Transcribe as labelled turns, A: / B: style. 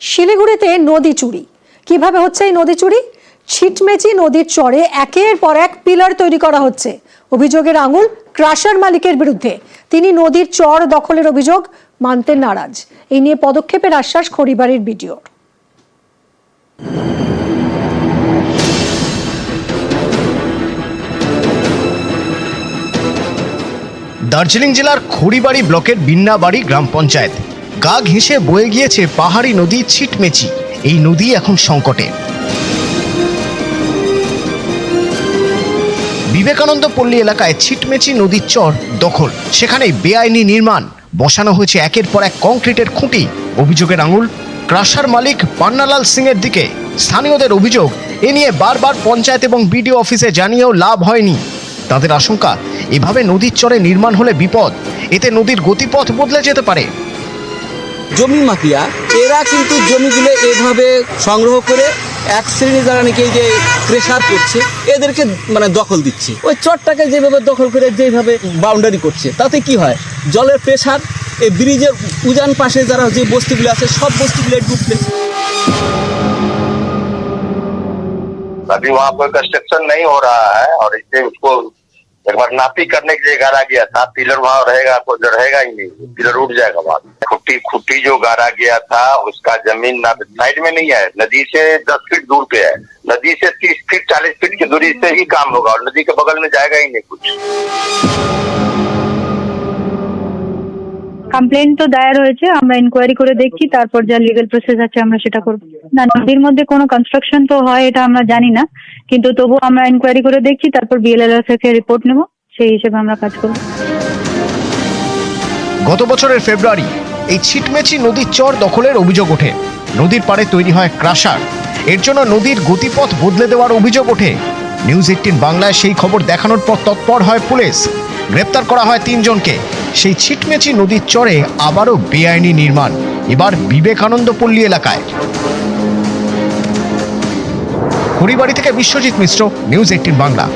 A: শিলিগুড়িতে নদী চুরি। কিভাবে হচ্ছে এই নদী চুরি? ছিটমেচি নদীর চরে একের পর এক পিলার তৈরি করা হচ্ছে। অভিযোগের আঙুল ক্রাশার মালিকের বিরুদ্ধে। তিনি নদীর চর দখলের অভিযোগ মানতে নারাজ। এই নিয়ে পদক্ষেপের আশ্বাস খড়িবাড়ির বিডিওর।
B: দার্জিলিং জেলার খড়িবাড়ি ব্লকের বিন্নাবাড়ি গ্রাম পঞ্চায়েত। গা ঘেঁষে বয়ে গিয়েছে পাহাড়ি নদী ছিটমেচি। এই নদী এখন সংকটে। বিবেকানন্দ পল্লী এলাকায় ছিটমেচি নদীর চর দখল, সেখানে বেআইনি নির্মাণ, বসানো হয়েছে একের পর এক কংক্রিটের খুঁটি। অভিযোগের আঙুল ক্রাশার মালিক পান্নালাল সিং এর দিকে। স্থানীয়দের অভিযোগ, এ নিয়ে বারবার পঞ্চায়েত এবং বিডিও অফিসে জানিয়েও লাভ হয়নি। তাদের আশঙ্কা, এভাবে নদীর চরে নির্মাণ হলে বিপদ, এতে নদীর গতিপথ বদলে যেতে পারে।
C: জমি মাফিয়া এরা কিন্তু জমিগুলো এভাবে সংগ্রহ করে এক শ্রেণী যারা নাকি এই যে প্রেসার করছে এদেরকে মানে দখল দিচ্ছে। ওই চরটাকে যেভাবে দখল করে যেভাবে বাউন্ডারি করছে, তাতে কি হয়, জলের প্রেসার এই ব্রিজের উজান পাশে যারা যে বস্তিগুলো আছে সব বস্তিগুলো ডুববে।
D: अभी वहाँ कोई कंस्ट्रक्शन नहीं हो रहा है और इससे उसको एक बार नापी करने के लिए गाड़ा गया था। पिलर वहाँ रहेगा, कोई रहेगा ही नहीं, पिलर उठ जाएगा वहाँ। खुट्टी जो गाड़ा गया था उसका जमीन ना साइड में नहीं है, नदी से 10 फीट दूर पे है। नदी से 30 फीट 40 फीट की दूरी से ही काम होगा और नदी के बगल में जाएगा ही नहीं कुछ।
E: কমপ্লেন তো দায়ের হয়েছে, আমরা ইনকোয়ারি করে দেখছি, তারপর যা লিগ্যাল প্রসেস আছে আমরা সেটা করব। না, নদীর মধ্যে কোনো কনস্ট্রাকশন তো হয় এটা আমরা জানি না, কিন্তু তবু আমরা ইনকোয়ারি করে দেখছি, তারপর বিএলএলআর থেকে রিপোর্ট নেব, সেই হিসেবে আমরা কাজ করব।
B: গত বছরের ফেব্রুয়ারি এই ছিটমেচি নদীর চর দখলের অভিযোগ ওঠে। নদীর পাড়ে তৈরি হয় ক্রাশার, এর জন্য নদীর গতিপথ বদলে দেওয়ার অভিযোগ ওঠে। নিউজ 18 বাংলায় সেই খবর দেখানোর পর তৎপর হয় পুলিশ। গ্রেপ্তার করা হয় 3 জনকে। সেই ছিটমেচি নদীর চরে আবারও বেআইনি নির্মাণ, এবার বিবেকানন্দ পল্লী এলাকায়। খড়িবাড়ি থেকে বিশ্বজিৎ মিশ্র, নিউজ 18 বাংলা।